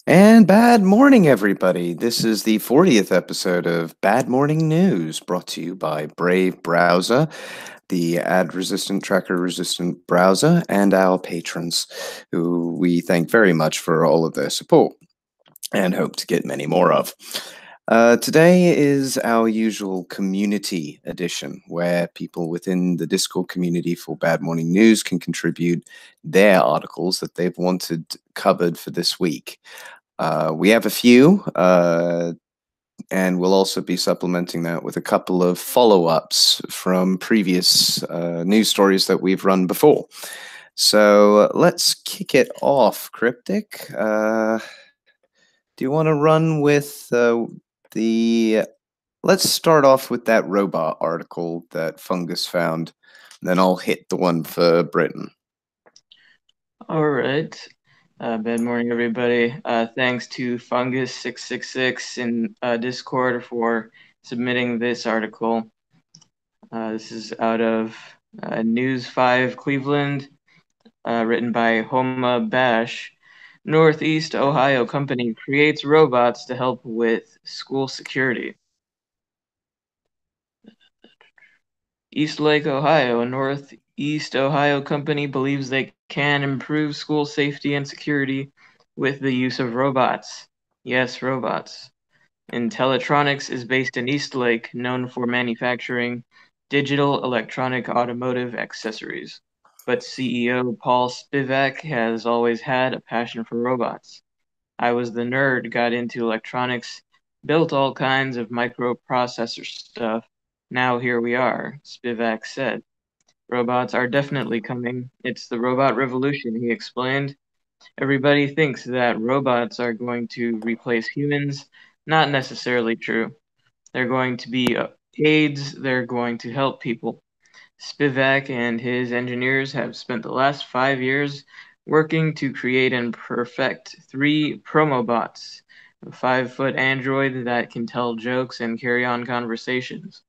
And bad morning, everybody. This is the 40th episode of Bad Morning News, brought to you by Brave Browser, the ad resistant, tracker resistant browser, and our patrons, who we thank very much for all of their support and hope to get many more of. Today is our usual community edition, where people within the Discord community for Bad Morning News can contribute their articles that they've wanted covered for this week. We have a few, and we'll also be supplementing that with a couple of follow ups from previous news stories that we've run before. So let's kick it off, Cryptic. Do you want to run with the. Let's start off with that robot article that Fungus found, then I'll hit the one for Britain. All right. Bad morning, everybody. Thanks to Fungus666 in Discord for submitting this article. This is out of News 5 Cleveland, written by Homa Bash. Northeast Ohio company creates robots to help with school security. Eastlake, Ohio. A Northeast Ohio company believes they can improve school safety and security with the use of robots. Yes, robots. Intellitronics is based in Eastlake, known for manufacturing digital electronic automotive accessories. But CEO Paul Spivak has always had a passion for robots. I was the nerd, got into electronics, built all kinds of microprocessor stuff. Now here we are, Spivak said. Robots are definitely coming. It's the robot revolution, he explained. Everybody thinks that robots are going to replace humans. Not necessarily true. They're going to be aids, they're going to help people. Spivak and his engineers have spent the last 5 years working to create and perfect three Promobots, a 5-foot android that can tell jokes and carry on conversations.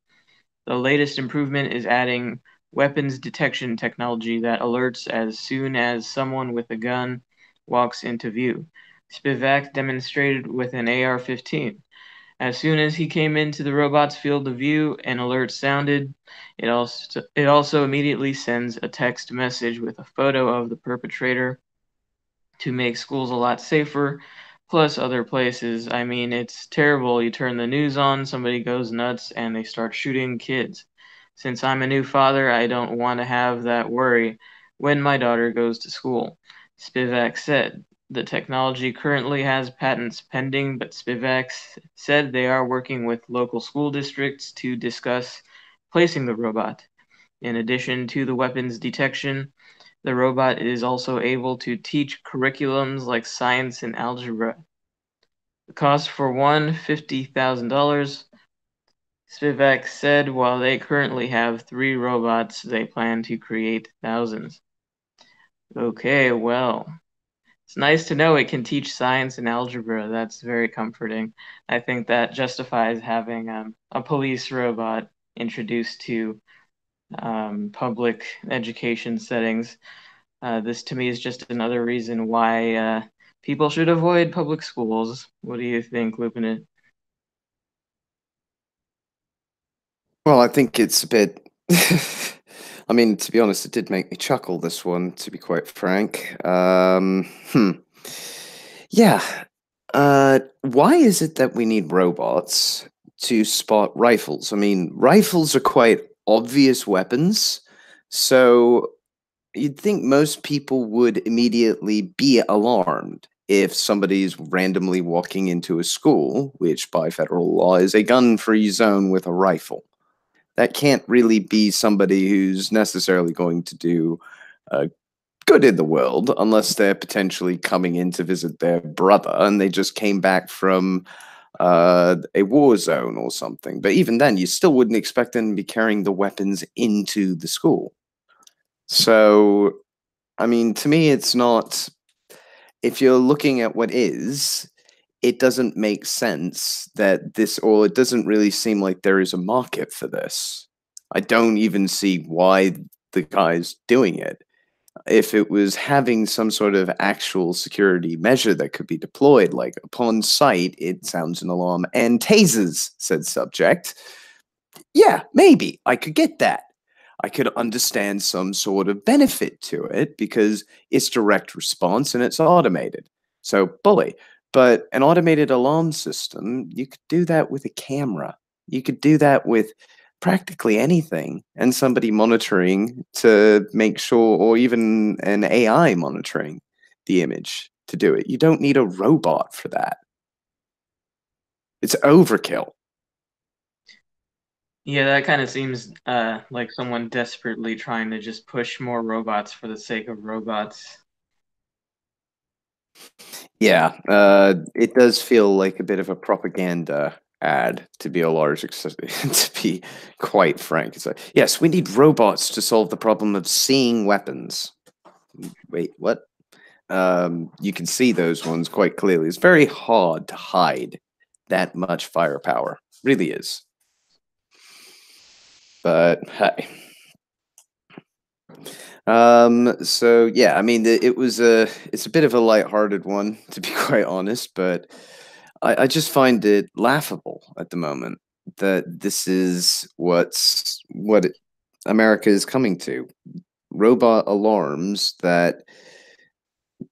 The latest improvement is adding weapons detection technology that alerts as soon as someone with a gun walks into view. Spivak demonstrated with an AR-15. As soon as he came into the robot's field of view, an alert sounded. It also immediately sends a text message with a photo of the perpetrator to make schools a lot safer, plus other places. I mean, it's terrible. You turn the news on, somebody goes nuts, and they start shooting kids. Since I'm a new father, I don't want to have that worry when my daughter goes to school, Spivak said. The technology currently has patents pending, but Spivak said they are working with local school districts to discuss placing the robot. In addition to the weapons detection, the robot is also able to teach curriculums like science and algebra. The cost for one, $50,000. Spivak said while they currently have three robots, they plan to create thousands. Okay, well, it's nice to know it can teach science and algebra. That's very comforting. I think that justifies having a police robot introduced to public education settings. This to me is just another reason why people should avoid public schools. What do you think, Lupin? Well, I think it's a bit. I mean, to be honest, it did make me chuckle, this one, to be quite frank. Yeah. Why is it that we need robots to spot rifles? I mean, rifles are quite obvious weapons, so you'd think most people would immediately be alarmed if somebody's randomly walking into a school, which by federal law is a gun free zone, with a rifle. That can't really be somebody who's necessarily going to do good in the world unless they're potentially coming in to visit their brother and they just came back from a war zone or something. But even then, you still wouldn't expect them to be carrying the weapons into the school. So, I mean, to me, it's not. If you're looking at what is, it doesn't make sense that this, or it doesn't really seem like there is a market for this. I don't even see why the guy's doing it. If it was having some sort of actual security measure that could be deployed, like upon sight, it sounds an alarm and tases, said subject. Yeah, maybe I could get that. I could understand some sort of benefit to it because it's direct response and it's automated. So, bully. But an automated alarm system, you could do that with a camera. You could do that with practically anything and somebody monitoring to make sure, or even an AI monitoring the image to do it. You don't need a robot for that. It's overkill. Yeah, that kind of seems like someone desperately trying to just push more robots for the sake of robots. Yeah, it does feel like a bit of a propaganda ad, to be a large extent, to be quite frank. It's like, yes, we need robots to solve the problem of seeing weapons. Wait, what? You can see those ones quite clearly. It's very hard to hide that much firepower. Really is. But hey. So yeah, I mean, it's a bit of a lighthearted one, to be quite honest, but I just find it laughable at the moment that this is what America is coming to. Robot alarms that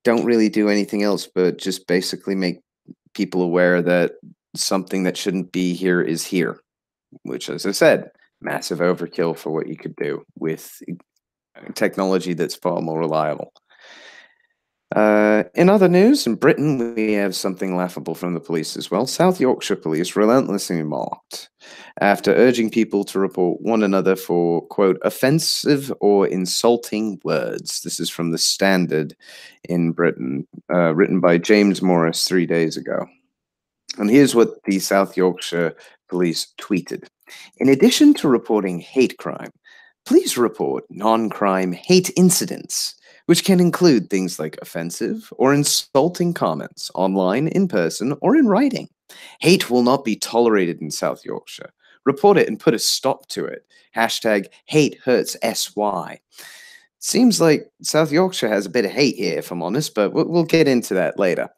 don't really do anything else but just basically make people aware that something that shouldn't be here is here, which, as I said, massive overkill for what you could do with technology that's far more reliable. In other news, in Britain, we have something laughable from the police as well. South Yorkshire police relentlessly mocked after urging people to report one another for, quote, offensive or insulting words. This is from The Standard in Britain, written by James Morris 3 days ago. And here's what the South Yorkshire police tweeted. In addition to reporting hate crime, please report non crime hate incidents, which can include things like offensive or insulting comments online, in person, or in writing. Hate will not be tolerated in South Yorkshire. Report it and put a stop to it. Hashtag hate hurts SY. Seems like South Yorkshire has a bit of hate here, if I'm honest, but we'll get into that later.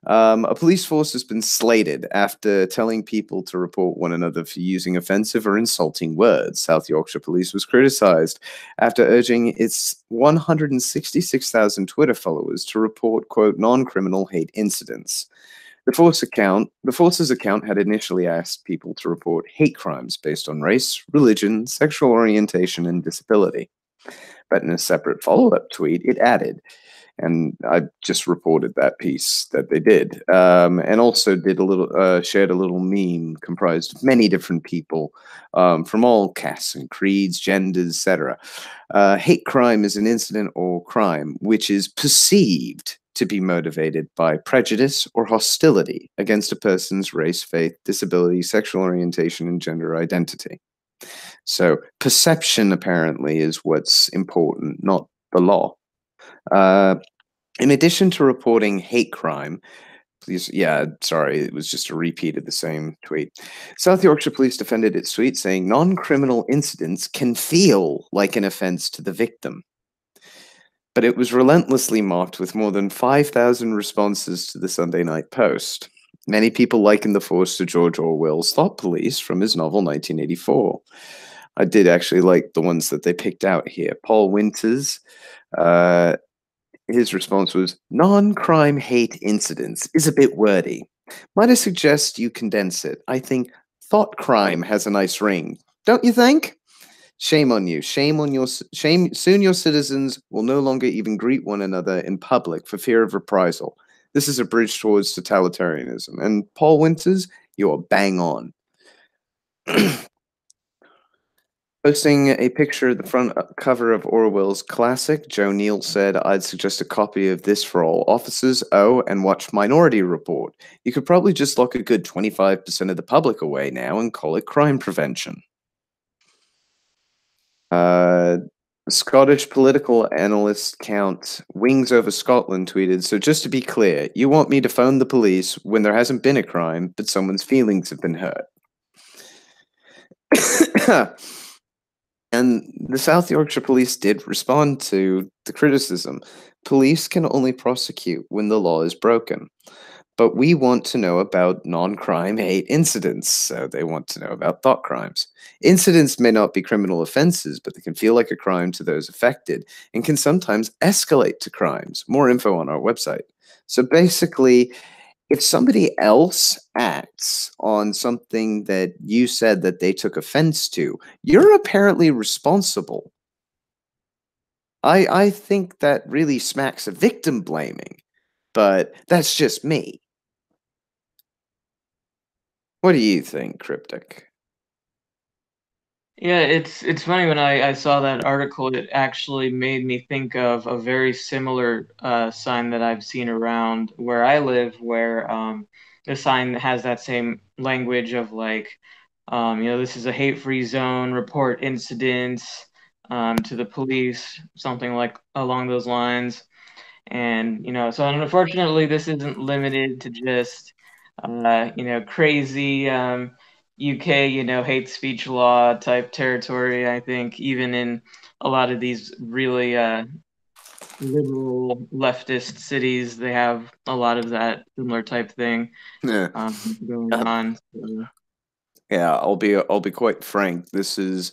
A police force has been slated after telling people to report one another for using offensive or insulting words. South Yorkshire Police was criticized after urging its 166,000 Twitter followers to report, quote, non-criminal hate incidents. The force's account had initially asked people to report hate crimes based on race, religion, sexual orientation, and disability. But in a separate follow-up tweet, it added, and I just reported that piece that they did, and also did a little shared a little meme comprised of many different people from all castes and creeds, genders, etc. Hate crime is an incident or crime which is perceived to be motivated by prejudice or hostility against a person's race, faith, disability, sexual orientation, and gender identity. So perception apparently is what's important, not the law. In addition to reporting hate crime, please, yeah, sorry, it was just a repeat of the same tweet. South Yorkshire Police defended its tweet, saying non-criminal incidents can feel like an offense to the victim. But it was relentlessly mocked with more than 5,000 responses to the Sunday Night Post. Many people likened the force to George Orwell's Thought Police from his novel 1984. I did actually like the ones that they picked out here. Paul Winters, his response was, non-crime hate incidents is a bit wordy. Might I suggest you condense it? I think thought crime has a nice ring. Don't you think? Shame on you. Shame. Soon your citizens will no longer even greet one another in public for fear of reprisal. This is a bridge towards totalitarianism. And Paul Winters, you are bang on. Posting a picture of the front cover of Orwell's classic, Joe Neal said, I'd suggest a copy of this for all officers. Oh, and watch Minority Report. You could probably just lock a good 25% of the public away now and call it crime prevention. Scottish political analyst Count Wings Over Scotland tweeted, so just to be clear, you want me to phone the police when there hasn't been a crime, but someone's feelings have been hurt. And the South Yorkshire Police did respond to the criticism. Police can only prosecute when the law is broken. But we want to know about non crime hate incidents, so they want to know about thought crimes. Incidents may not be criminal offenses, but they can feel like a crime to those affected and can sometimes escalate to crimes. More info on our website. So basically, if somebody else acts on something that you said that they took offense to, you're apparently responsible. I think that really smacks of victim blaming, but that's just me. What do you think, Cryptic? Yeah, it's funny when I saw that article, it actually made me think of a very similar sign that I've seen around where I live, where the sign has that same language of like, this is a hate-free zone, report incidents to the police, something like along those lines. And, so unfortunately, this isn't limited to just, crazy UK, hate speech law type territory. I think even in a lot of these really liberal leftist cities, they have a lot of that similar type thing Yeah. going Uh, on. So, yeah, I'll be quite frank. This is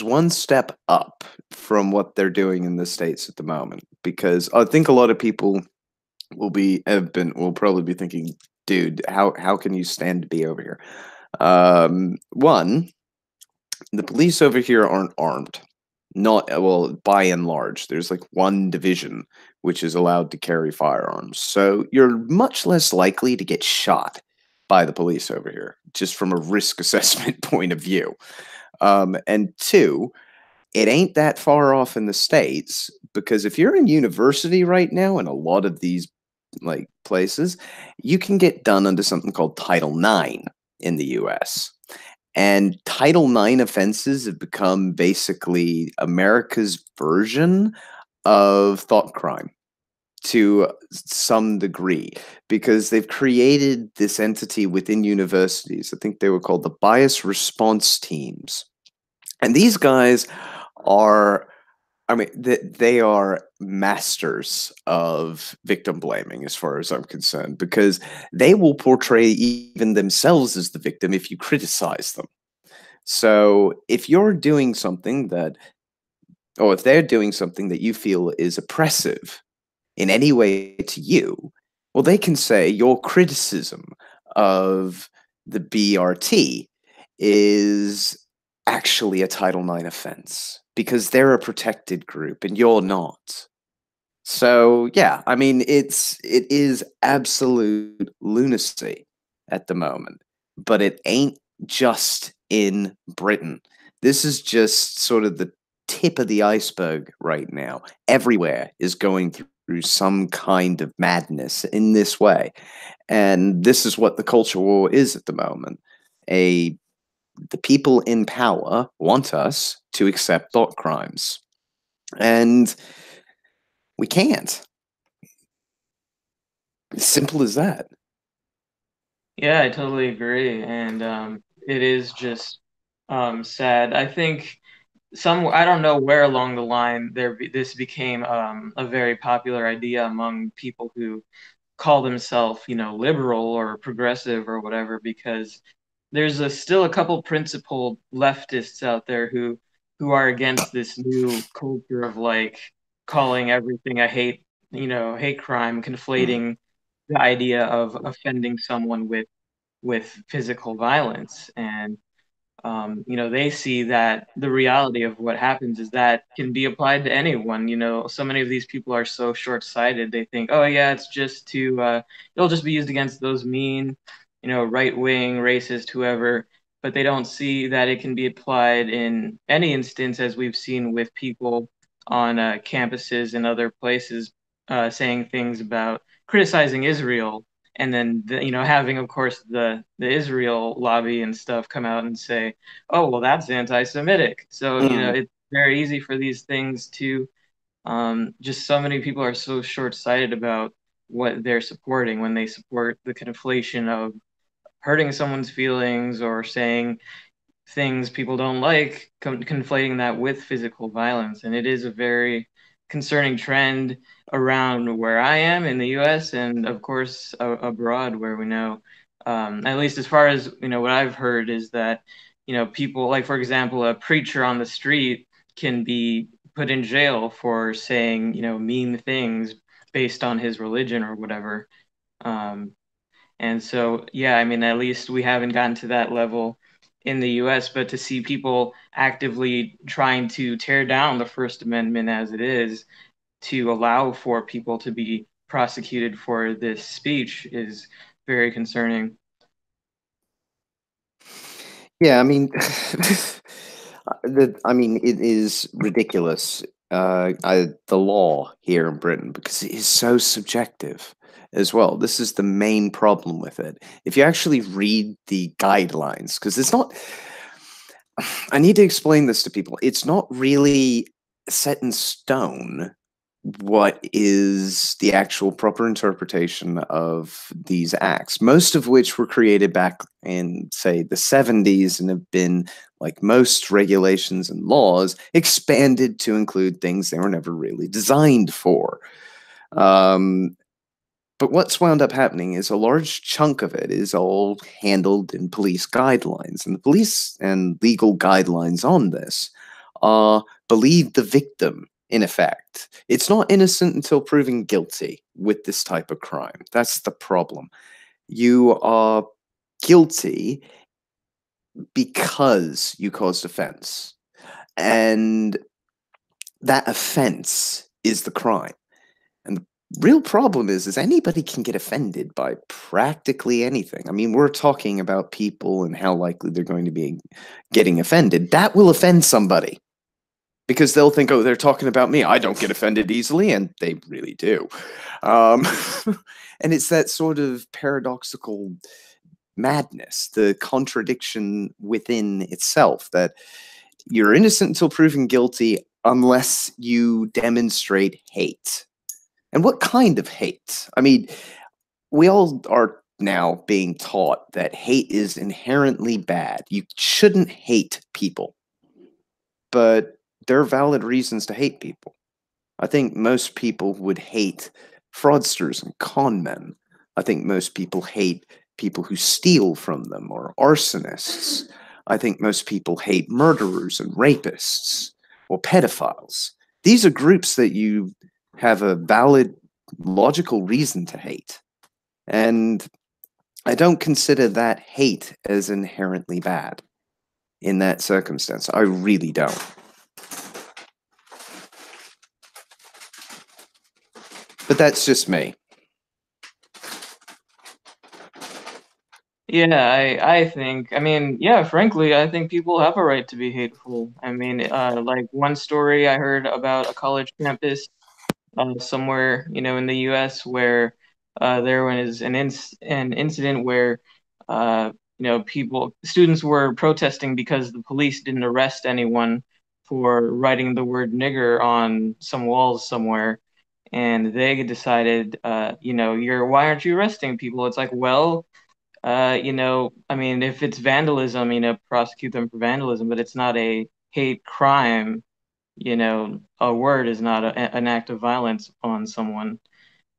one step up from what they're doing in the States at the moment. Because I think a lot of people will probably be thinking, dude, how can you stand to be over here? One, the police over here aren't armed. Not well, by and large. There's like one division which is allowed to carry firearms. So you're much less likely to get shot by the police over here, just from a risk assessment point of view. And two, it ain't that far off in the States because if you're in university right now in a lot of these like places, you can get done under something called Title IX in the US. And Title IX offenses have become basically America's version of thought crime to some degree because they've created this entity within universities. I think they were called the bias response teams. And these guys are, I mean, they are masters of victim blaming, as far as I'm concerned, because they will portray even themselves as the victim if you criticize them. So if you're doing something that, or if they're doing something that you feel is oppressive in any way to you, well, they can say your criticism of the BRT is actually a Title IX offense because they're a protected group and you're not. So yeah, I mean it is absolute lunacy at the moment, but it ain't just in Britain. This is just sort of the tip of the iceberg right now. Everywhere is going through some kind of madness in this way. And this is what the culture war is at the moment. A The people in power want us to accept thought crimes. And we can't. As simple as that. yeah, I totally agree, and it is just sad. I think I don't know where along the line this became a very popular idea among people who call themselves, liberal or progressive or whatever, because there's still a couple principled leftists out there who are against this new culture of like calling everything a hate crime, Mm. conflating the idea of offending someone with physical violence. And they see that the reality of what happens is that can be applied to anyone. So many of these people are so short-sighted. They think, oh yeah, it's just it'll just be used against those mean, right-wing, racist, whoever. But they don't see that it can be applied in any instance, as we've seen with people on campuses and other places saying things about criticizing Israel, and then having, of course, the Israel lobby and stuff come out and say, oh well, that's anti-Semitic. So Mm. it's very easy for these things to just so many people are so short-sighted about what they're supporting when they support the conflation of hurting someone's feelings or saying things people don't like, conflating that with physical violence. And it is a very concerning trend around where I am in the US and, of course, abroad, where we know, at least as far as, what I've heard is that, people, like, for example, a preacher on the street can be put in jail for saying, mean things based on his religion or whatever. Um, and so, yeah, I mean, at least we haven't gotten to that level in the US, but to see people actively trying to tear down the First Amendment as it is to allow for people to be prosecuted for this speech is very concerning. Yeah, I mean, it is ridiculous. The law here in Britain, because it is so subjective as well. This is the main problem with it. If you actually read the guidelines, because it's not, I need to explain this to people. It's not really set in stone what is the actual proper interpretation of these acts, most of which were created back in, say, the 70s and have been, like most regulations and laws, expanded to include things they were never really designed for. But what's wound up happening is a large chunk of it is all handled in police guidelines. And the police and legal guidelines on this believe the victim, in effect. It's not innocent until proven guilty with this type of crime. That's the problem. You are guilty because you caused offense. And that offense is the crime. And the real problem is anybody can get offended by practically anything. I mean, we're talking about people and how likely they're going to be getting offended. That will offend somebody because they'll think, oh, they're talking about me. I don't get offended easily, and they really do. Um, and it's that sort of paradoxical madness, the contradiction within itself, that you're innocent until proven guilty unless you demonstrate hate. And what kind of hate? I mean, we all are now being taught that hate is inherently bad. You shouldn't hate people. But there are valid reasons to hate people. I think most people would hate fraudsters and con men. I think most people hate people who steal from them or arsonists. I think most people hate murderers and rapists or pedophiles. These are groups that you have a valid, logical reason to hate. And I don't consider that hate as inherently bad in that circumstance. I really don't. But that's just me. Yeah, I think, I mean, yeah, frankly, I think people have a right to be hateful. I mean, like one story I heard about a college campus somewhere, in the U.S. where there was an incident where students were protesting because the police didn't arrest anyone for writing the word nigger on some walls somewhere, and they decided, why aren't you arresting people? It's like, well, I mean, if it's vandalism, prosecute them for vandalism, but it's not a hate crime. A word is not an act of violence on someone.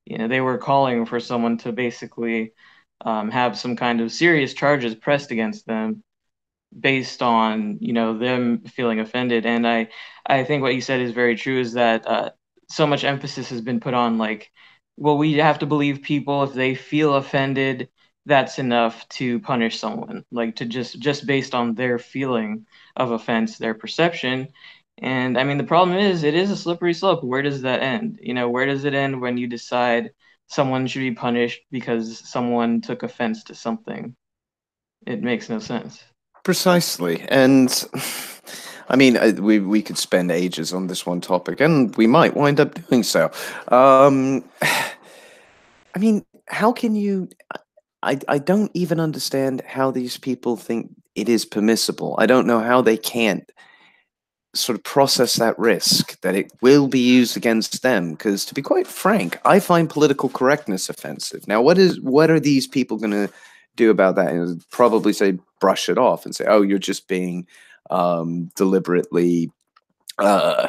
They were calling for someone to basically have some kind of serious charges pressed against them based on, them feeling offended. And I think what you said is very true, is that so much emphasis has been put on, like, well, we have to believe people if they feel offended, that's enough to punish someone, like to just based on their feeling of offense, their perception. And I mean, the problem is it is a slippery slope. Where does that end? Where does it end when you decide someone should be punished because someone took offense to something? It makes no sense. Precisely. And I mean, we could spend ages on this one topic, and we might wind up doing so. I mean, how can you? I don't even understand how these people think it is permissible. I don't know how they can't sort of process that risk that it will be used against them. Because to be quite frank, I find political correctness offensive. Now, what are these people going to do about that is probably say brush it off and say, "Oh, you're just being deliberately uh,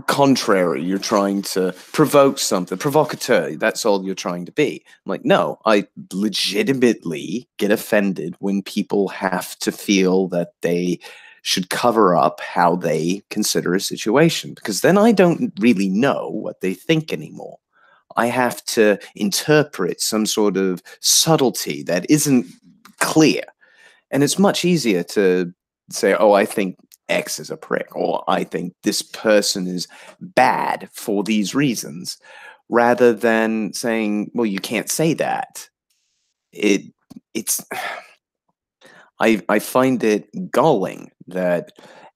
contrary. You're trying to provoke something, provocateur. That's all you're trying to be." I'm like, no, I legitimately get offended when people have to feel that they should cover up how they consider a situation, because then I don't really know what they think anymore. I have to interpret some sort of subtlety that isn't clear. And it's much easier to say, oh, I think X is a prick, or I think this person is bad for these reasons, rather than saying, well, you can't say that. It it's I find it galling that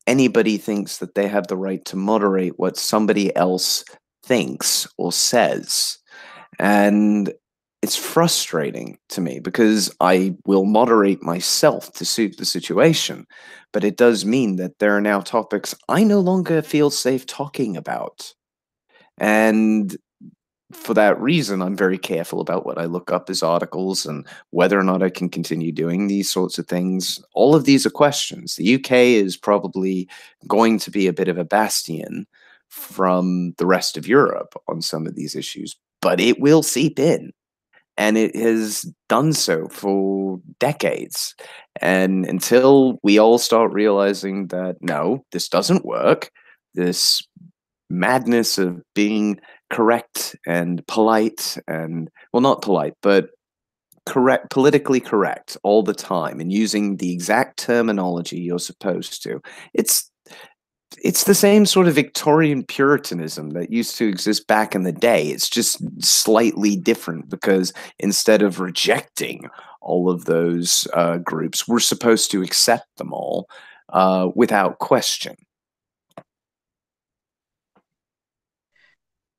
anybody thinks that they have the right to moderate what somebody else thinks or says. And it's frustrating to me because I will moderate myself to suit the situation, but it does mean that there are now topics I no longer feel safe talking about. And for that reason, I'm very careful about what I look up as articles and whether or not I can continue doing these sorts of things. All of these are questions. The UK is probably going to be a bit of a bastion from the rest of Europe on some of these issues, but it will seep in. And it has done so for decades. And until we all start realizing that, no, this doesn't work, this madness of being correct and polite and, well, not polite, but correct, politically correct all the time and using the exact terminology you're supposed to. It's it's the same sort of Victorian Puritanism that used to exist back in the day. It's just slightly different because instead of rejecting all of those groups, we're supposed to accept them all without question.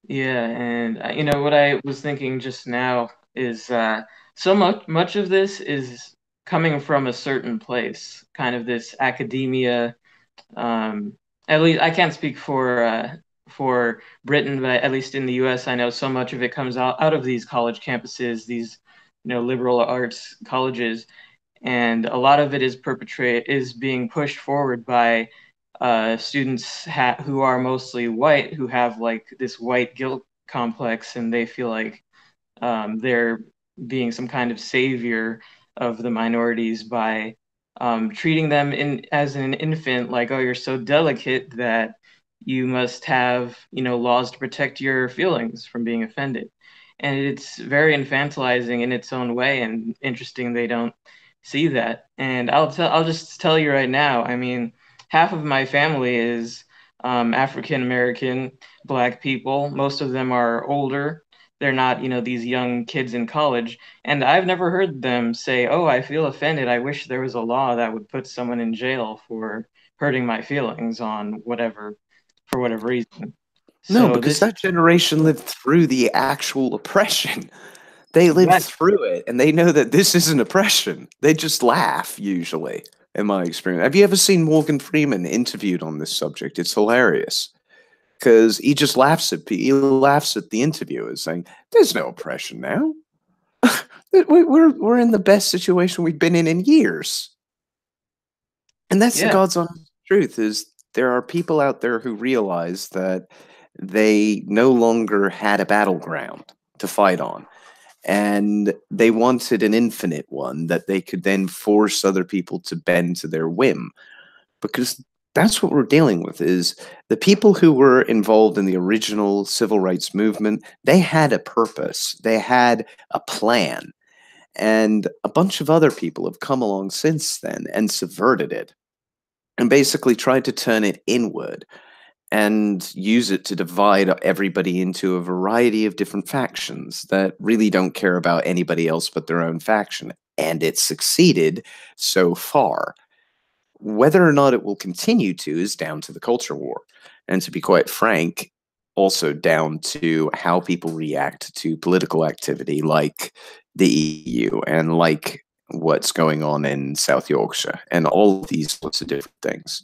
Yeah, and what I was thinking just now is so much of this is coming from a certain place, kind of this academia. Um, at least I can't speak for Britain, but at least in the U.S., I know so much of it comes out of these college campuses, these liberal arts colleges, and a lot of it is being pushed forward by students who are mostly white, who have like this white guilt complex, and they feel like they're being some kind of savior of the minorities by treating them as an infant, like, oh, you're so delicate that you must have, laws to protect your feelings from being offended. And it's very infantilizing in its own way, and interesting they don't see that. And I'll just tell you right now, I mean, half of my family is African American, Black people. Most of them are older. They're not, these young kids in college. And I've never heard them say, "Oh, I feel offended. I wish there was a law that would put someone in jail for hurting my feelings on whatever, for whatever reason." No, So because this, that generation lived through the actual oppression. They lived exactly. through it and they know that this isn't oppression. They just laugh, usually, in my experience. Have you ever seen Morgan Freeman interviewed on this subject? It's hilarious because he just he laughs at the interviewers saying, "There's no oppression now. We're in the best situation we've been in years." And that's the Yeah, God's honest truth is there are people out there who realize that they no longer had a battleground to fight on, and they wanted an infinite one that they could then force other people to bend to their whim, because that's what we're dealing with is the people who were involved in the original civil rights movement. They had a purpose, they had a plan, and a bunch of other people have come along since then and subverted it and basically tried to turn it inward and use it to divide everybody into a variety of different factions that really don't care about anybody else but their own faction. And it succeeded so far. Whether or not it will continue to is down to the culture war. And to be quite frank, also down to how people react to political activity like the EU and like what's going on in South Yorkshire and all of these sorts of different things.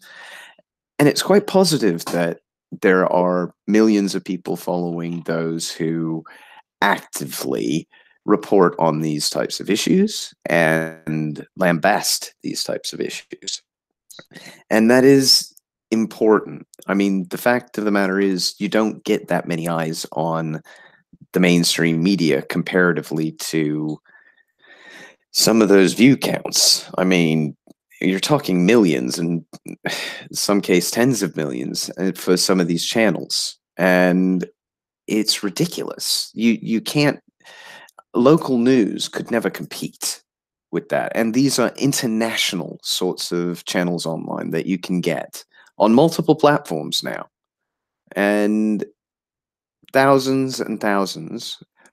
And it's quite positive that there are millions of people following those who actively report on these types of issues and lambast these types of issues. And that is important. I mean, the fact of the matter is, you don't get that many eyes on the mainstream media comparatively to some of those view counts. I mean, you're talking millions and in some case tens of millions for some of these channels. And it's ridiculous. You can't local news could never compete with that. And these are international sorts of channels online that you can get on multiple platforms now. And thousands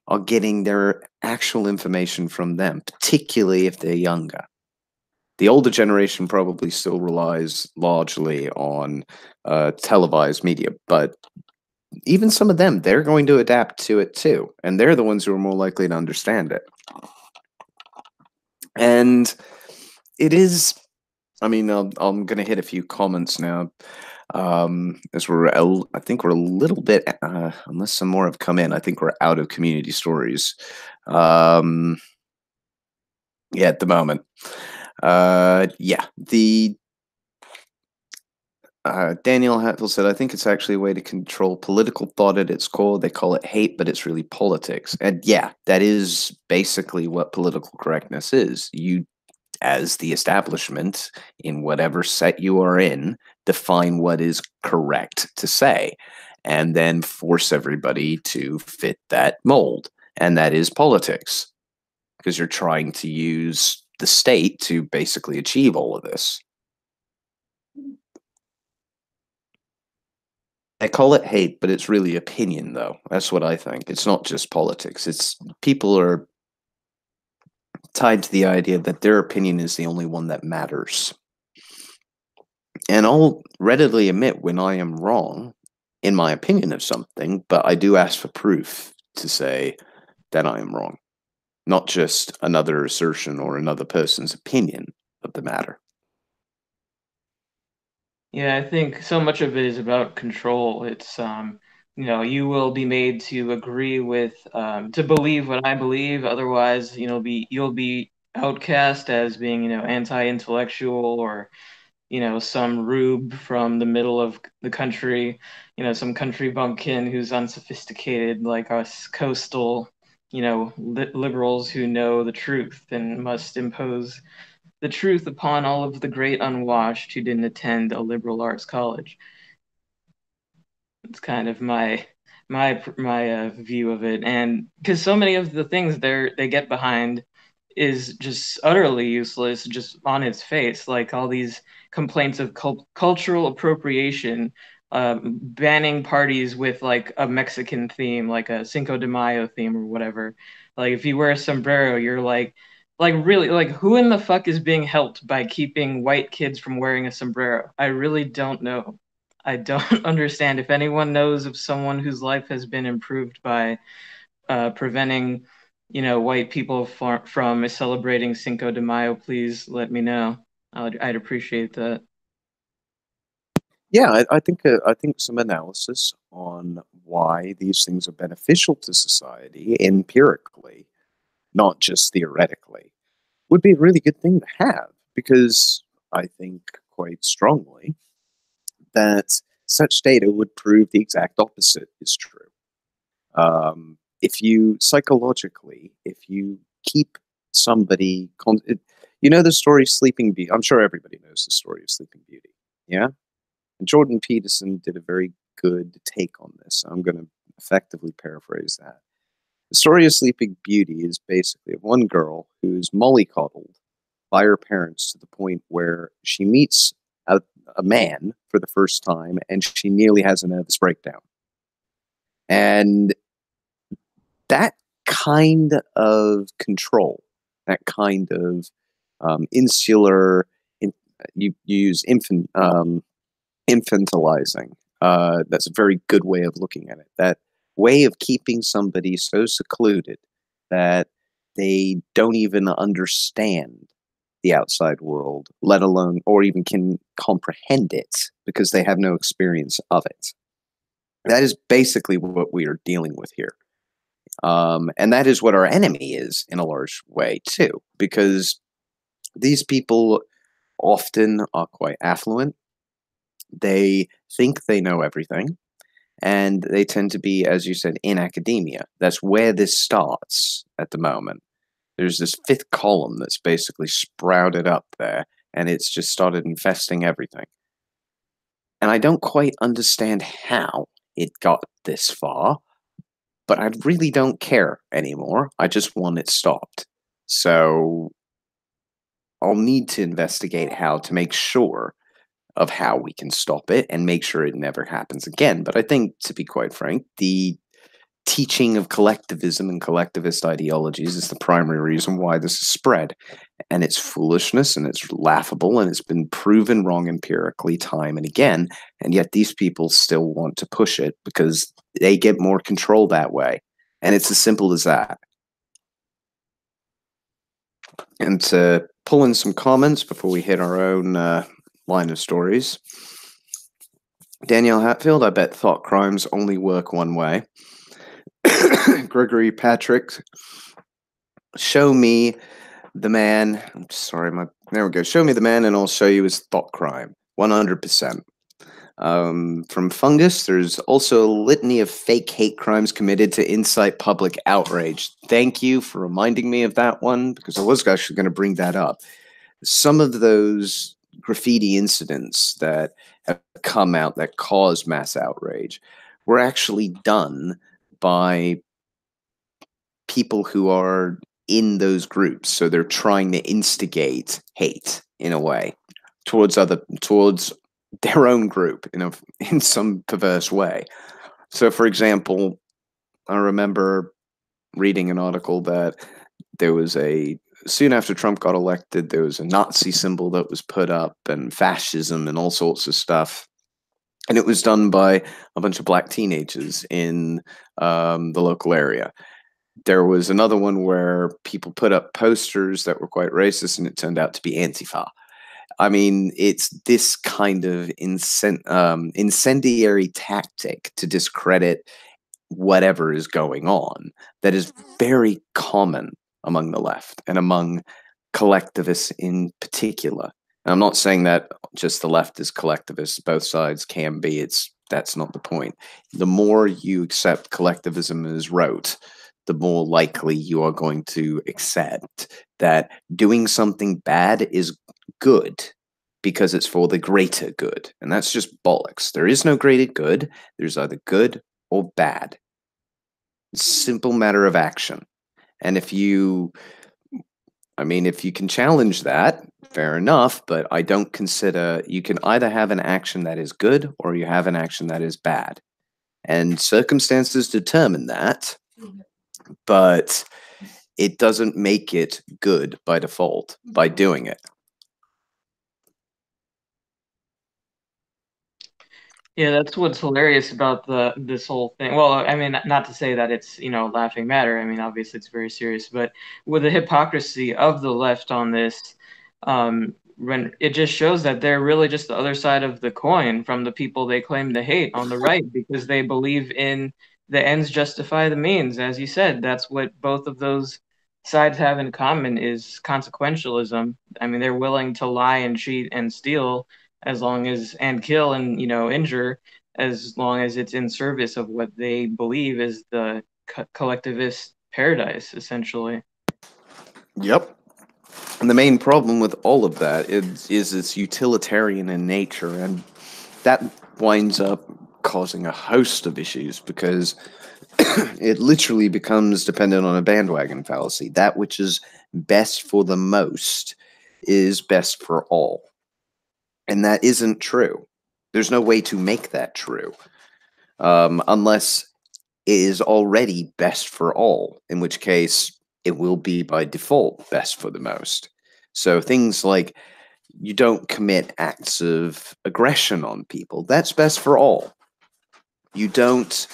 are getting their actual information from them, particularly if they're younger. The older generation probably still relies largely on televised media, but even some of them, they're going to adapt to it too, and they're the ones who are more likely to understand it. And it is, I mean, I'm going to hit a few comments now, as I think we're a little bit, unless some more have come in, I think we're out of community stories. Yeah, at the moment. Yeah, Daniel Hatfield said, I think it's actually a way to control political thought at its core. They call it hate, but it's really politics. And yeah, that is basically what political correctness is. You, as the establishment, in whatever set you are in, define what is correct to say, and then force everybody to fit that mold. And that is politics, because you're trying to use the state to basically achieve all of this. I call it hate, but it's really opinion, though. That's what I think. It's not just politics. It's people are tied to the idea that their opinion is the only one that matters. And I'll readily admit when I am wrong in my opinion of something, but I do ask for proof to say that I am wrong, not just another assertion or another person's opinion of the matter. Yeah, I think so much of it is about control. It's you will be made to agree with to believe what I believe. Otherwise, you'll be outcast as being, anti-intellectual, or some rube from the middle of the country, some country bumpkin who's unsophisticated like us coastal, liberals who know the truth and must impose the truth upon all of the great unwashed who didn't attend a liberal arts college. It's kind of my view of it, and because so many of the things they get behind is just utterly useless, just on its face, like all these complaints of cultural appropriation, banning parties with like a Mexican theme, like a Cinco de Mayo theme or whatever. Like if you wear a sombrero, you're like really, like who in the fuck is being helped by keeping white kids from wearing a sombrero? I really don't know. I don't understand. If anyone knows of someone whose life has been improved by preventing, white people from celebrating Cinco de Mayo, please let me know. I'd appreciate that. Yeah, I think some analysis on why these things are beneficial to society empirically, not just theoretically, would be a really good thing to have, because I think quite strongly that such data would prove the exact opposite is true. If you psychologically, if you keep somebody, you know the story Sleeping Beauty. I'm sure everybody knows the story of Sleeping Beauty. Yeah, and Jordan Peterson did a very good take on this. I'm going to effectively paraphrase that. The story of Sleeping Beauty is basically of one girl who's mollycoddled by her parents to the point where she meets a man for the first time and she nearly has a nervous breakdown. And that kind of control, that kind of insular, you use infantilizing. That's a very good way of looking at it. That way of keeping somebody so secluded that they don't even understand the outside world, let alone, or even can comprehend it because they have no experience of it. That is basically what we are dealing with here. And that is what our enemy is in a large way, too, because these people often are quite affluent. They think they know everything, and they tend to be, as you said, in academia. That's where this starts at the moment. There's this fifth column that's basically sprouted up there, and it's just started infesting everything. And I don't quite understand how it got this far, but I really don't care anymore. I just want it stopped. So I'll need to investigate how to make sure of how we can stop it and make sure it never happens again. But I think, to be quite frank, the teaching of collectivism and collectivist ideologies is the primary reason why this is spread. And it's foolishness and it's laughable and it's been proven wrong empirically time and again. And yet these people still want to push it because they get more control that way. And it's as simple as that. And to pull in some comments before we hit our own line of stories. Danielle Hatfield, I bet thought crimes only work one way. Gregory Patrick, show me the man. I'm sorry, there we go. Show me the man, and I'll show you his thought crime. 100%. From Fungus, there's also a litany of fake hate crimes committed to incite public outrage. Thank you for reminding me of that one, because I was actually going to bring that up. Some of those graffiti incidents that have come out that cause mass outrage were actually done by people who are in those groups. So they're trying to instigate hate in a way towards their own group in some perverse way. So, for example, I remember reading an article that there was soon after Trump got elected, there was a Nazi symbol that was put up and fascism and all sorts of stuff. And it was done by a bunch of black teenagers in the local area. There was another one where people put up posters that were quite racist, and it turned out to be Antifa. I mean, it's this kind of incendiary tactic to discredit whatever is going on that is very common among the left and among collectivists in particular. And I'm not saying that just the left is collectivist. Both sides can be. That's not the point. The more you accept collectivism as rote, the more likely you are going to accept that doing something bad is good because it's for the greater good. And that's just bollocks. There is no greater good. There's either good or bad. It's a simple matter of action. And if you can challenge that, fair enough, but I don't consider you can either have an action that is good or you have an action that is bad. And circumstances determine that, but it doesn't make it good by default by doing it. Yeah, that's what's hilarious about this whole thing. Well, I mean, not to say that it's, laughing matter. I mean, obviously it's very serious, but with the hypocrisy of the left on this, when it just shows that they're really just the other side of the coin from the people they claim to hate on the right, because they believe in the ends justify the means. As you said, that's what both of those sides have in common is consequentialism. I mean, they're willing to lie and cheat and steal and kill and injure, as long as it's in service of what they believe is the collectivist paradise, essentially. Yep. And the main problem with all of that is it's utilitarian in nature, and that winds up causing a host of issues because it literally becomes dependent on a bandwagon fallacy. That which is best for the most is best for all. And that isn't true. There's no way to make that true unless it is already best for all, in which case it will be by default best for the most. So things like you don't commit acts of aggression on people. That's best for all. You don't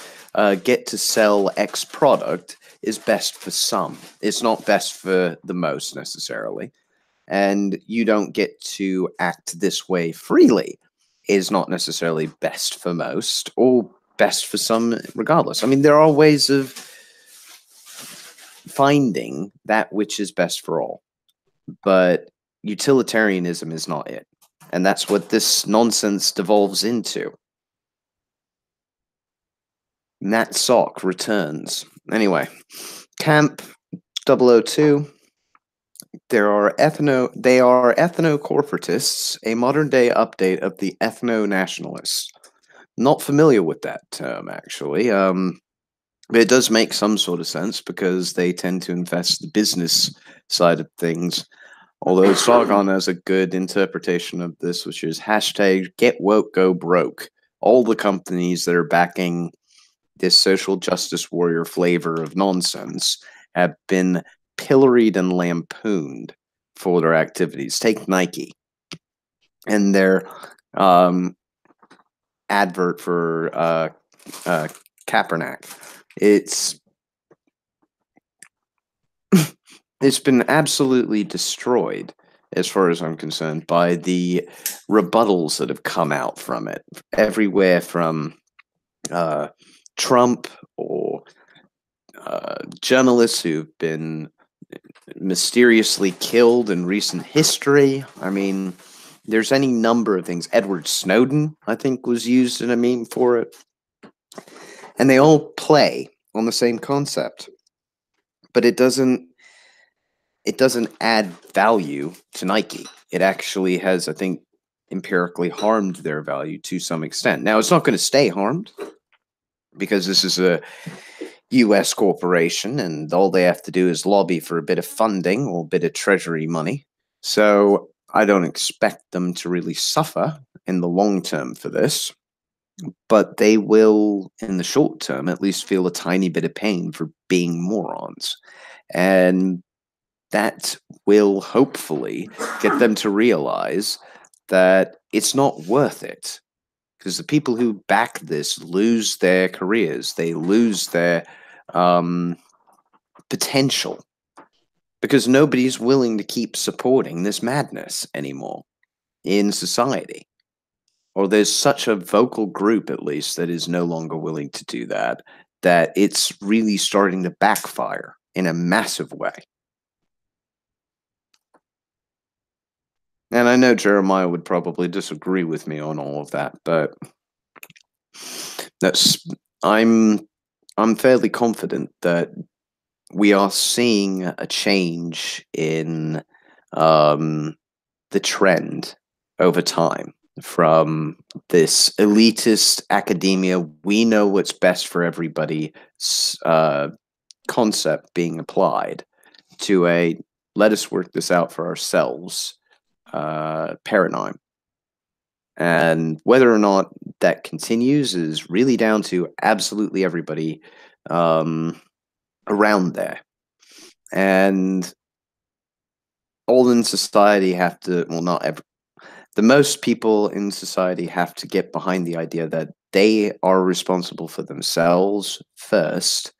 get to sell X product is best for some. It's not best for the most necessarily. And you don't get to act this way freely is not necessarily best for most or best for some regardless. I mean, there are ways of finding that which is best for all. But utilitarianism is not it. And that's what this nonsense devolves into. Nat Sock returns. Anyway, Camp 002. They are ethno-corporatists, a modern-day update of the ethno-nationalists. Not familiar with that term, actually. It does make some sort of sense because they tend to invest the business side of things. Although Sargon has a good interpretation of this, which is hashtag get woke, go broke. All the companies that are backing this social justice warrior flavor of nonsense have been pilloried and lampooned for their activities. Take Nike and their advert for Kaepernick. It's been absolutely destroyed, as far as I'm concerned, by the rebuttals that have come out from it. Everywhere from Trump or journalists who've been mysteriously killed in recent history. I mean, there's any number of things. Edward Snowden, I think, was used in a meme for it. And they all play on the same concept. But it doesn't add value to Nike. It actually has, I think, empirically harmed their value to some extent. Now, it's not going to stay harmed because this is a U.S. corporation, and all they have to do is lobby for a bit of funding or a bit of treasury money. So I don't expect them to really suffer in the long term for this, but they will, in the short term, at least feel a tiny bit of pain for being morons. And that will hopefully get them to realize that it's not worth it. Because the people who back this lose their careers, they lose their potential, because nobody's willing to keep supporting this madness anymore in society. Or there's such a vocal group, at least, that is no longer willing to do that, that it's really starting to backfire in a massive way. And I know Jeremiah would probably disagree with me on all of that, but I'm fairly confident that we are seeing a change in the trend over time from this elitist academia, we know what's best for everybody concept being applied to a let us work this out for ourselves paradigm. And whether or not that continues is really down to absolutely everybody around there. And all in society have to, well, not every, the most people in society have to get behind the idea that they are responsible for themselves first,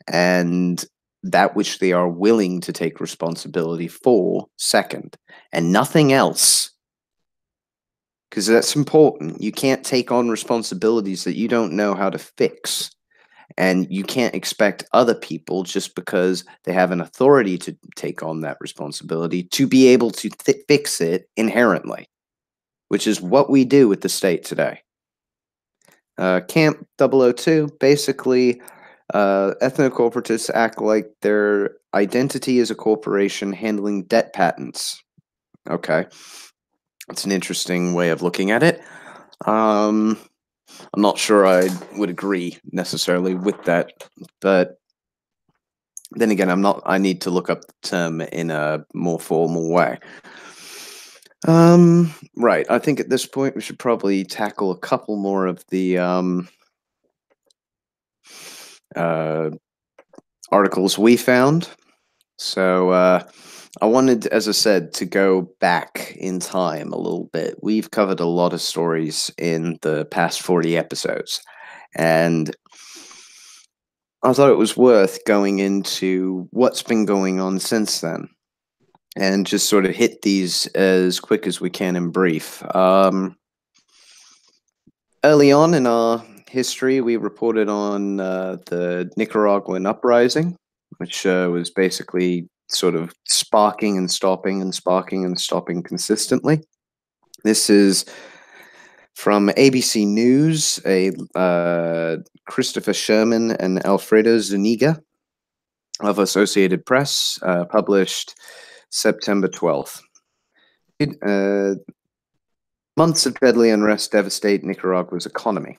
and that which they are willing to take responsibility for second, and nothing else. Because that's important. You can't take on responsibilities that you don't know how to fix. And you can't expect other people, just because they have an authority to take on that responsibility, to be able to fix it inherently, which is what we do with the state today. Camp 002, basically, ethno-corporatists act like their identity is a corporation handling debt patents. Okay. It's an interesting way of looking at it. I'm not sure I would agree necessarily with that, but then again, I need to look up the term in a more formal way. Right. I think at this point we should probably tackle a couple more of the articles we found. So I wanted, as I said, to go back in time a little bit. We've covered a lot of stories in the past 40 episodes, and I thought it was worth going into what's been going on since then, and just sort of hit these as quick as we can in brief. Early on in our history, we reported on the Nicaraguan uprising, which was basically sort of sparking and stopping and sparking and stopping consistently. This is from ABC News, Christopher Sherman and Alfredo Zuniga of Associated Press, published September 12th. Months of deadly unrest devastate Nicaragua's economy.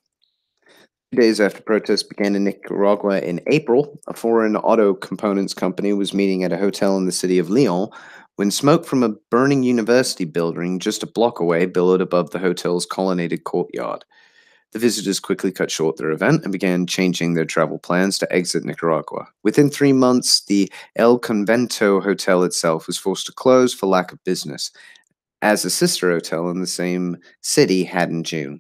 2 days after protests began in Nicaragua in April, a foreign auto components company was meeting at a hotel in the city of Leon when smoke from a burning university building just a block away billowed above the hotel's colonnaded courtyard. The visitors quickly cut short their event and began changing their travel plans to exit Nicaragua. Within 3 months, the El Convento Hotel itself was forced to close for lack of business, as a sister hotel in the same city had in June.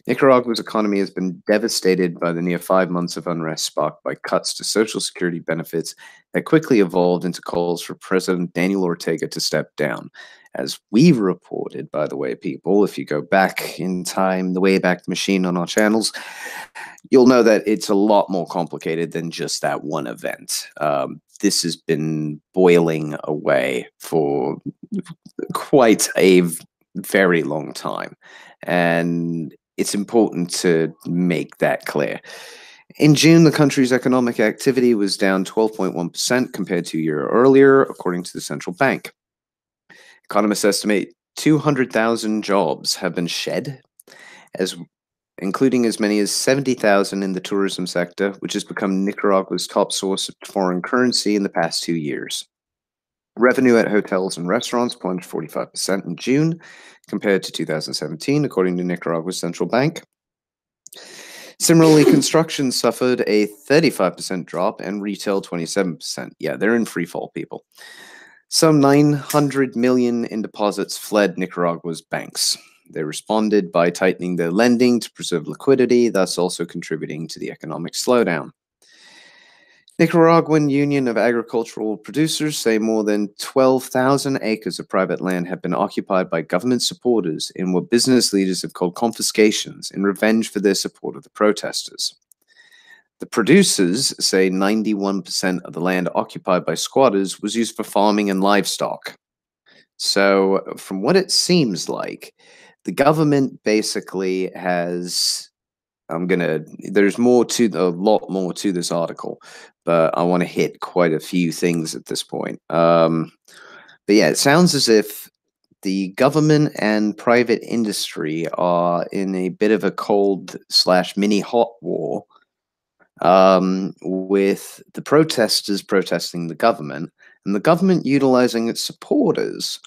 Nicaragua's economy has been devastated by the near 5 months of unrest sparked by cuts to Social Security benefits that quickly evolved into calls for President Daniel Ortega to step down. As we've reported, by the way, people, if you go back in time, the Wayback Machine on our channels, you'll know that it's a lot more complicated than just that one event. This has been boiling away for quite a very long time. And it's important to make that clear. In June, the country's economic activity was down 12.1% compared to a year earlier, according to the central bank. Economists estimate 200,000 jobs have been shed, including as many as 70,000 in the tourism sector, which has become Nicaragua's top source of foreign currency in the past 2 years. Revenue at hotels and restaurants plunged 45% in June compared to 2017, according to Nicaragua's central bank. Similarly, construction suffered a 35% drop and retail 27%. Yeah, they're in free fall, people. Some 900 million in deposits fled Nicaragua's banks. They responded by tightening their lending to preserve liquidity, thus also contributing to the economic slowdown. Nicaraguan Union of Agricultural Producers say more than 12,000 acres of private land have been occupied by government supporters in what business leaders have called confiscations in revenge for their support of the protesters. The producers say 91% of the land occupied by squatters was used for farming and livestock. So, from what it seems like, the government basically has there's a lot more to this article, but I want to hit quite a few things at this point. But yeah, it sounds as if the government and private industry are in a bit of a cold/mini hot war, with the protesters protesting the government and the government utilizing its supporters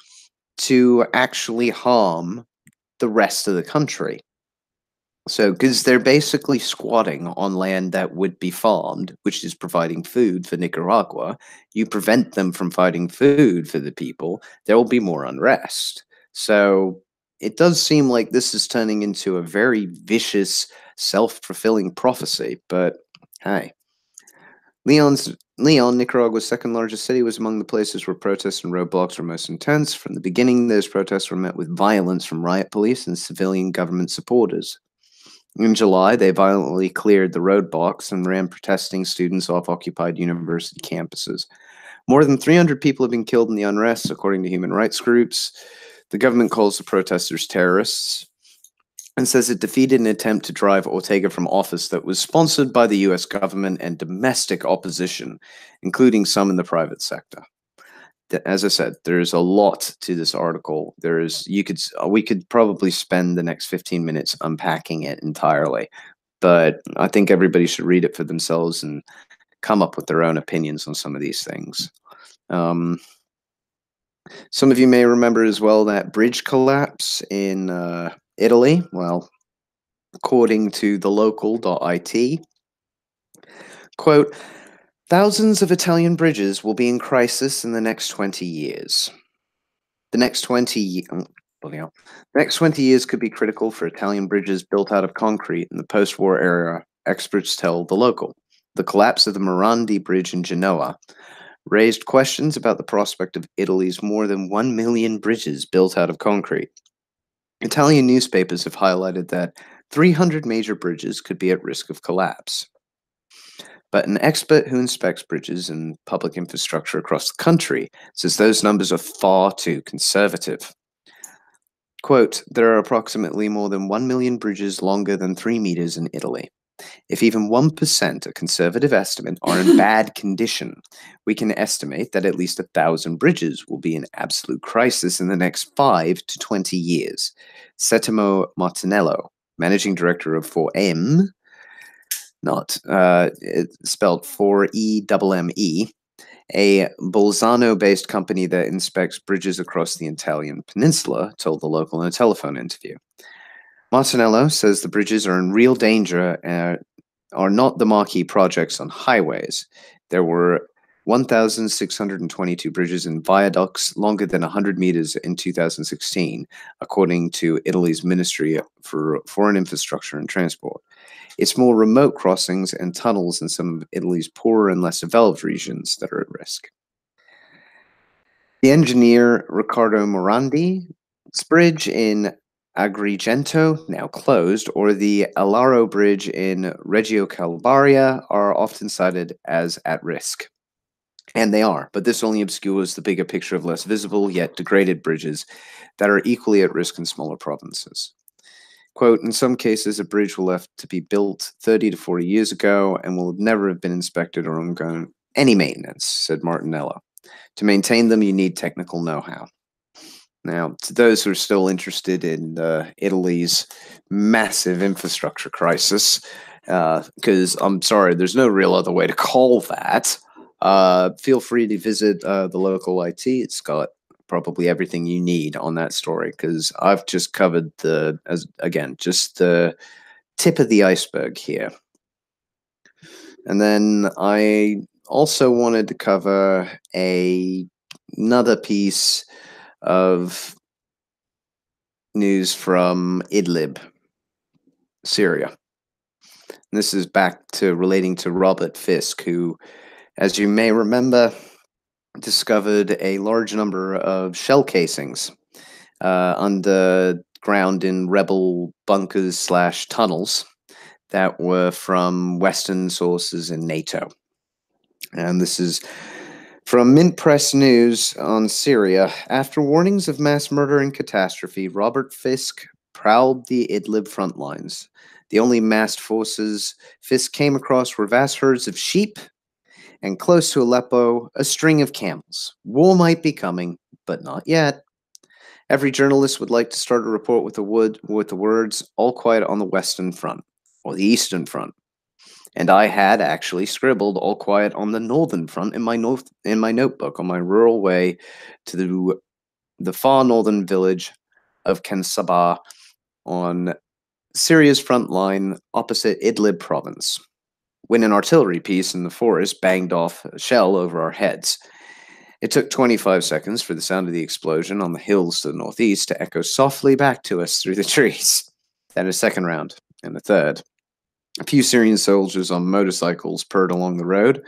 to actually harm the rest of the country. So, because they're basically squatting on land that would be farmed, which is providing food for Nicaragua, you prevent them from finding food for the people, there will be more unrest. So, it does seem like this is turning into a very vicious, self-fulfilling prophecy, but hey. Leon, Nicaragua's second largest city, was among the places where protests and roadblocks were most intense. From the beginning, those protests were met with violence from riot police and civilian government supporters. In July, they violently cleared the roadblocks and ran protesting students off occupied university campuses. More than 300 people have been killed in the unrest, according to human rights groups. The government calls the protesters terrorists and says it defeated an attempt to drive Ortega from office that was sponsored by the U.S. government and domestic opposition, including some in the private sector. As I said, there's a lot to this article. We could probably spend the next 15 minutes unpacking it entirely, but I think everybody should read it for themselves and come up with their own opinions on some of these things. Some of you may remember as well that bridge collapse in Italy. Well, according to thelocal.it, quote, thousands of Italian bridges will be in crisis in the next 20 years. The next 20 years could be critical for Italian bridges built out of concrete in the post-war era, experts tell The Local. The collapse of the Morandi Bridge in Genoa raised questions about the prospect of Italy's more than 1 million bridges built out of concrete. Italian newspapers have highlighted that 300 major bridges could be at risk of collapse. But an expert who inspects bridges and public infrastructure across the country says those numbers are far too conservative. Quote, there are approximately more than 1 million bridges longer than 3 meters in Italy. If even 1%, a conservative estimate, are in bad condition, we can estimate that at least 1,000 bridges will be in absolute crisis in the next 5 to 20 years. Settimo Martinello, managing director of 4M, not it's spelled 4EMME, a Bolzano-based company that inspects bridges across the Italian peninsula, told the local in a telephone interview. Martinello says the bridges are in real danger and are not the marquee projects on highways. There were 1,622 bridges and viaducts longer than 100 meters in 2016, according to Italy's Ministry for Foreign Infrastructure and Transport. It's more remote crossings and tunnels in some of Italy's poorer and less developed regions that are at risk. The engineer Riccardo Morandi's bridge in Agrigento, now closed, or the Alaro Bridge in Reggio Calabria are often cited as at risk. And they are, but this only obscures the bigger picture of less visible yet degraded bridges that are equally at risk in smaller provinces. Quote, in some cases, a bridge will have to be built 30 to 40 years ago and will never have been inspected or undergone any maintenance, said Martinello. To maintain them, you need technical know-how. Now, to those who are still interested in Italy's massive infrastructure crisis, because I'm sorry, there's no real other way to call that, feel free to visit the local IT. It's got probably everything you need on that story, because I've just covered just the tip of the iceberg here. And then I also wanted to cover another piece of news from Idlib, Syria. And this is back to relating to Robert Fisk, who, as you may remember, discovered a large number of shell casings underground in rebel bunkers / tunnels that were from Western sources in NATO. And this is from Mint Press News on Syria. After warnings of mass murder and catastrophe, Robert Fisk prowled the Idlib front lines. The only massed forces Fisk came across were vast herds of sheep, and close to Aleppo, a string of camels. War might be coming, but not yet. Every journalist would like to start a report with the words, all quiet on the Western Front, or the Eastern Front. And I had actually scribbled all quiet on the Northern Front in my notebook on my rural way to the far northern village of Kensabah on Syria's front line opposite Idlib province, when an artillery piece in the forest banged off a shell over our heads. It took 25 seconds for the sound of the explosion on the hills to the northeast to echo softly back to us through the trees. Then a second round, and a third. A few Syrian soldiers on motorcycles purred along the road.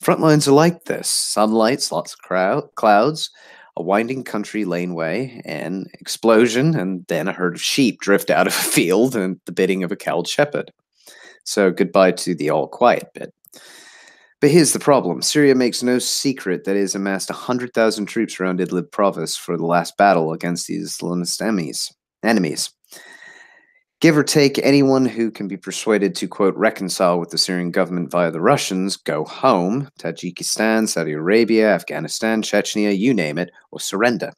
Front lines are like this. Sunlight, lots of clouds, a winding country laneway, an explosion, and then a herd of sheep drift out of a field and the bidding of a cowled shepherd. So goodbye to the all-quiet bit. But here's the problem. Syria makes no secret that it has amassed 100,000 troops around Idlib province for the last battle against these Islamist enemies. Give or take, anyone who can be persuaded to, quote, reconcile with the Syrian government via the Russians, go home, Tajikistan, Saudi Arabia, Afghanistan, Chechnya, you name it, or surrender.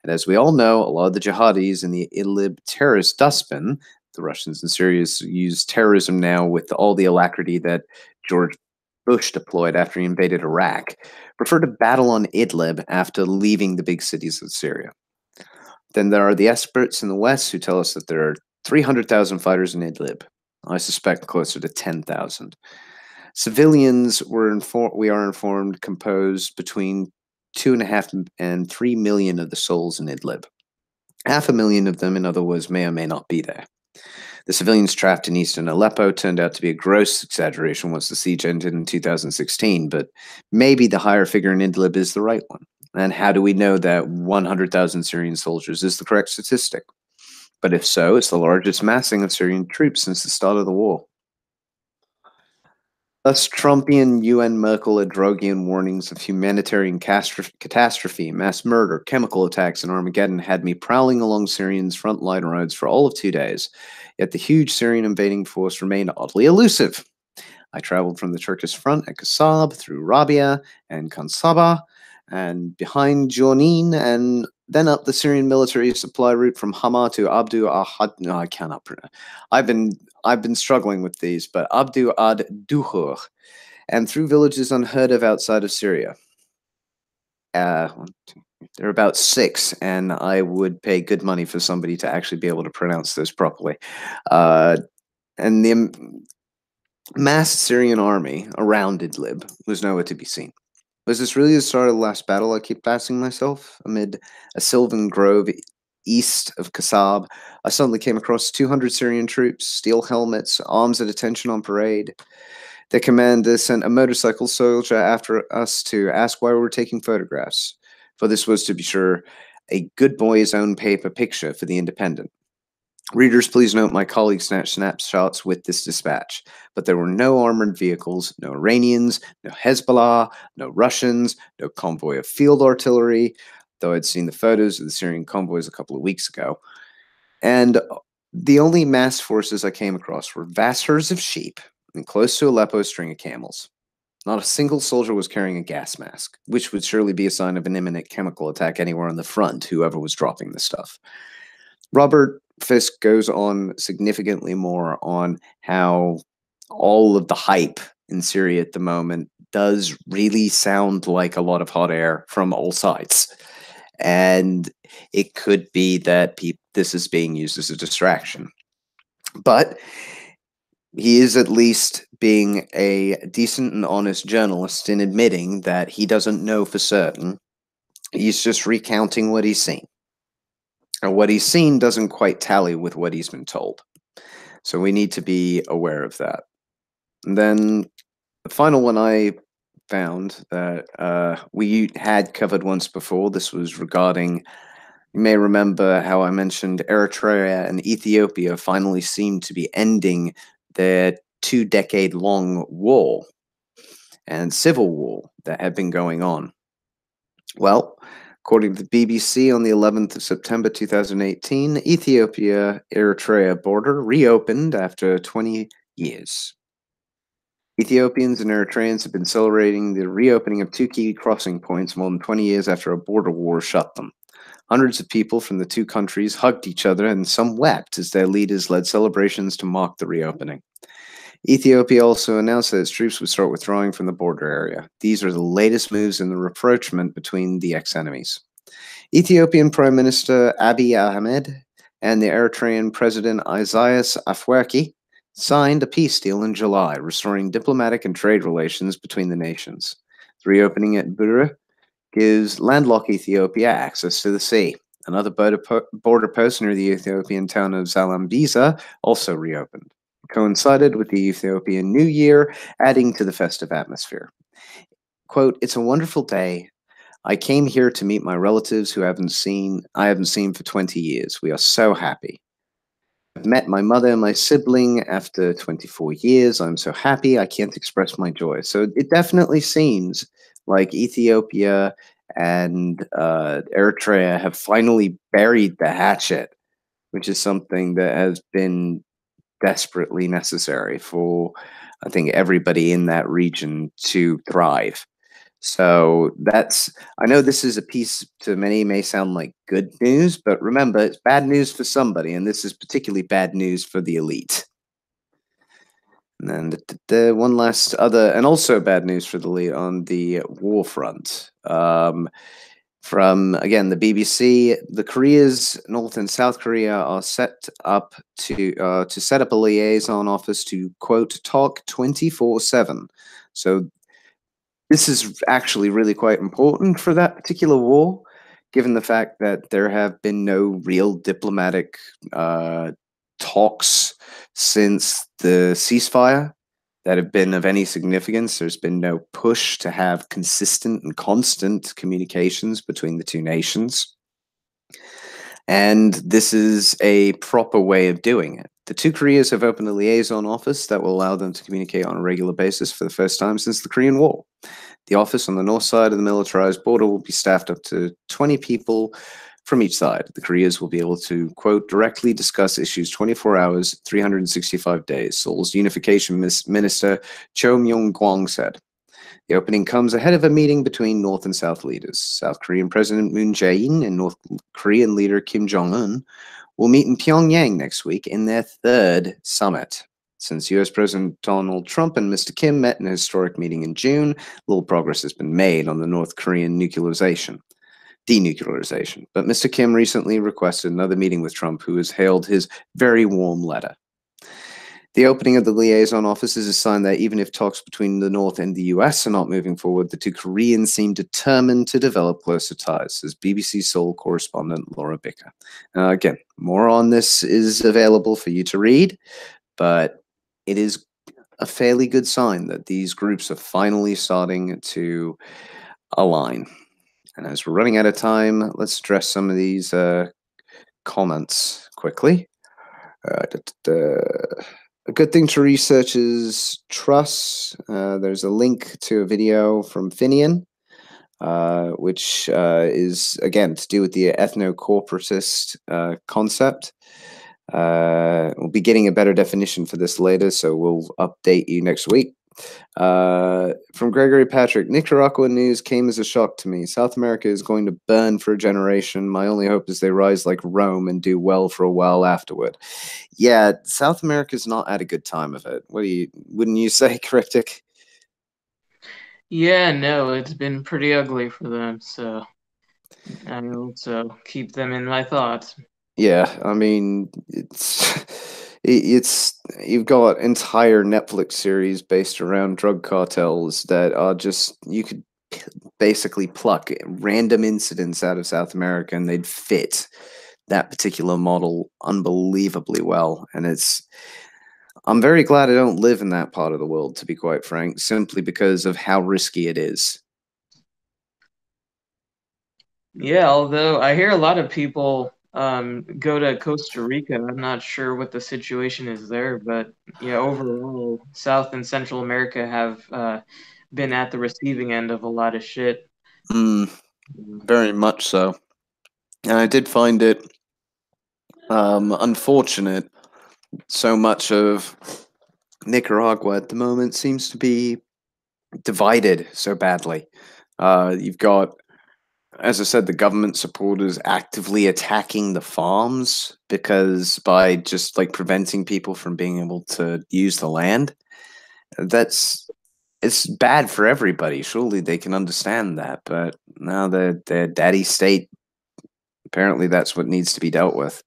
And as we all know, a lot of the jihadis in the Idlib terrorist dustbin, the Russians and Syrians use terrorism now with all the alacrity that George Bush deployed after he invaded Iraq, prefer to battle on Idlib after leaving the big cities of Syria. Then there are the experts in the West who tell us that there are 300,000 fighters in Idlib. I suspect closer to 10,000. Civilians we are informed, compose between 2.5 and 3 million of the souls in Idlib. 500,000 of them, in other words, may or may not be there. The civilians trapped in eastern Aleppo turned out to be a gross exaggeration once the siege ended in 2016, but maybe the higher figure in Idlib is the right one. And how do we know that 100,000 Syrian soldiers is the correct statistic? But if so, it's the largest massing of Syrian troops since the start of the war. Thus, Trumpian UN Merkel Adrogian warnings of humanitarian catastrophe, mass murder, chemical attacks, and Armageddon had me prowling along Syrian's front line roads for all of 2 days. Yet the huge Syrian invading force remained oddly elusive. I traveled from the Turkish front at Kasab through Rabia and Kansaba and behind Jonin and then up the Syrian military supply route from Hama to Abdu Ahad. No, I cannot pronounce. I've been struggling with these, but Abdu ad Duhur and through villages unheard of outside of Syria. One, two, there are about 6, and I would pay good money for somebody to actually be able to pronounce those properly. And the massed Syrian army around Idlib was nowhere to be seen. Was this really the start of the last battle? I keep asking myself. Amid a sylvan grove east of Kasab, I suddenly came across 200 Syrian troops, steel helmets, arms at attention on parade. The commander sent a motorcycle soldier after us to ask why we were taking photographs, for this was, to be sure, a good boy's own paper picture for the Independent. Readers, please note my colleague snatched snapshots with this dispatch, but there were no armored vehicles, no Iranians, no Hezbollah, no Russians, no convoy of field artillery, though I'd seen the photos of the Syrian convoys a couple of weeks ago. And the only mass forces I came across were vast herds of sheep and close to Aleppo a string of camels. Not a single soldier was carrying a gas mask, which would surely be a sign of an imminent chemical attack anywhere on the front, whoever was dropping the stuff. Robert Fisk goes on significantly more on how all of the hype in Syria at the moment does really sound like a lot of hot air from all sides. And it could be that this is being used as a distraction. But he is at least being a decent and honest journalist in admitting that he doesn't know for certain. He's just recounting what he's seen. And what he's seen doesn't quite tally with what he's been told. So we need to be aware of that. And then the final one I found that we had covered once before. This was regarding, you may remember how I mentioned Eritrea and Ethiopia finally seemed to be ending their 2-decade-long war and civil war that had been going on. Well, according to the BBC, on the 11th of September 2018, Ethiopia-Eritrea border reopened after 20 years. Ethiopians and Eritreans have been celebrating the reopening of 2 key crossing points more than 20 years after a border war shut them. Hundreds of people from the 2 countries hugged each other and some wept as their leaders led celebrations to mark the reopening. Ethiopia also announced that its troops would start withdrawing from the border area. These are the latest moves in the rapprochement between the ex-enemies. Ethiopian Prime Minister Abiy Ahmed and the Eritrean President Isaias Afwerki signed a peace deal in July, restoring diplomatic and trade relations between the nations. The reopening at Bure gives landlocked Ethiopia access to the sea. Another border post near the Ethiopian town of Zalambisa also reopened. It coincided with the Ethiopian New Year, adding to the festive atmosphere. Quote, "It's a wonderful day. I came here to meet my relatives who I haven't seen for 20 years. We are so happy. I've met my mother and my sibling after 24 years. I'm so happy. I can't express my joy." So it definitely seems like Ethiopia and Eritrea have finally buried the hatchet, which is something that has been desperately necessary for, I think, everybody in that region to thrive. So I know this is a piece to many may sound like good news, but remember, it's bad news for somebody, and this is particularly bad news for the elite. And then the one last other, and also bad news for the elite on the war front. From, again, the BBC, the Koreas, North and South Korea, are set up to set up a liaison office to, quote, talk 24/7. So this is actually really quite important for that particular war, given the fact that there have been no real diplomatic talks since the ceasefire that have been of any significance. There's been no push to have consistent and constant communications between the 2 nations. And this is a proper way of doing it. The two Koreas have opened a liaison office that will allow them to communicate on a regular basis for the first time since the Korean War. The office on the north side of the militarized border will be staffed up to 20 people from each side. The Koreas will be able to, quote, directly discuss issues 24 hours, 365 days, Seoul's unification minister Cho Myung-kwang said. The opening comes ahead of a meeting between North and South leaders. South Korean President Moon Jae-in and North Korean leader Kim Jong-un will meet in Pyongyang next week in their third summit. Since US President Donald Trump and Mr. Kim met in a historic meeting in June, little progress has been made on the North Korean denuclearization. But Mr. Kim recently requested another meeting with Trump, who has hailed his very warm letter. The opening of the liaison office is a sign that even if talks between the North and the US are not moving forward, the two Koreans seem determined to develop closer ties, says BBC Seoul correspondent Laura Bicker. Again, more on this is available for you to read, but it is a fairly good sign that these groups are finally starting to align. And as we're running out of time, let's address some of these comments quickly. A good thing to research is Truss. There's a link to a video from Finian, which is, again, to do with the ethno-corporatist concept. We'll be getting a better definition for this later, so we'll update you next week. From Gregory Patrick, Nicaraguan news came as a shock to me. South America is going to burn for a generation. My only hope is they rise like Rome and do well for a while afterward. Yeah, South America's not at a good time of it. Wouldn't you say, Cryptic? Yeah, no, it's been pretty ugly for them, so I will also keep them in my thoughts. Yeah, I mean, it's you've got entire Netflix series based around drug cartels that are just you could basically pluck random incidents out of South America and they'd fit that particular model unbelievably well. And I'm very glad I don't live in that part of the world, to be quite frank, simply because of how risky it is. Yeah, although I hear a lot of people go to Costa Rica. I'm not sure what the situation is there, but yeah, overall, South and Central America have been at the receiving end of a lot of shit. Very much so. And I did find it unfortunate. So much of Nicaragua at the moment seems to be divided so badly. You've got, as I said, the government supporters actively attacking the farms because by just like preventing people from being able to use the land. It's bad for everybody. Surely they can understand that, but now their daddy state. Apparently, that's what needs to be dealt with.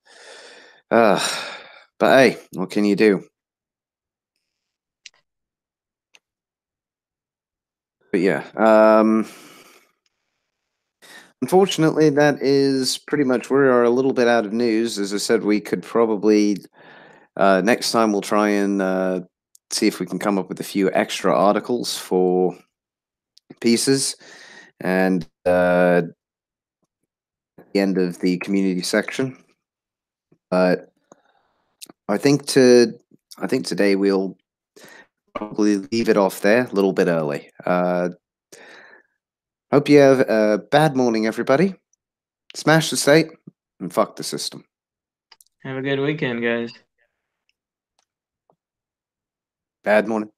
But hey, what can you do? But yeah, unfortunately, that is pretty much we are a little bit out of news. As I said, we could probably next time we'll try and see if we can come up with a few extra articles for pieces, and at the end of the community section. But I think today we'll probably leave it off there a little bit early. Hope you have a bad morning, everybody. Smash the state and fuck the system. Have a good weekend, guys. Bad morning.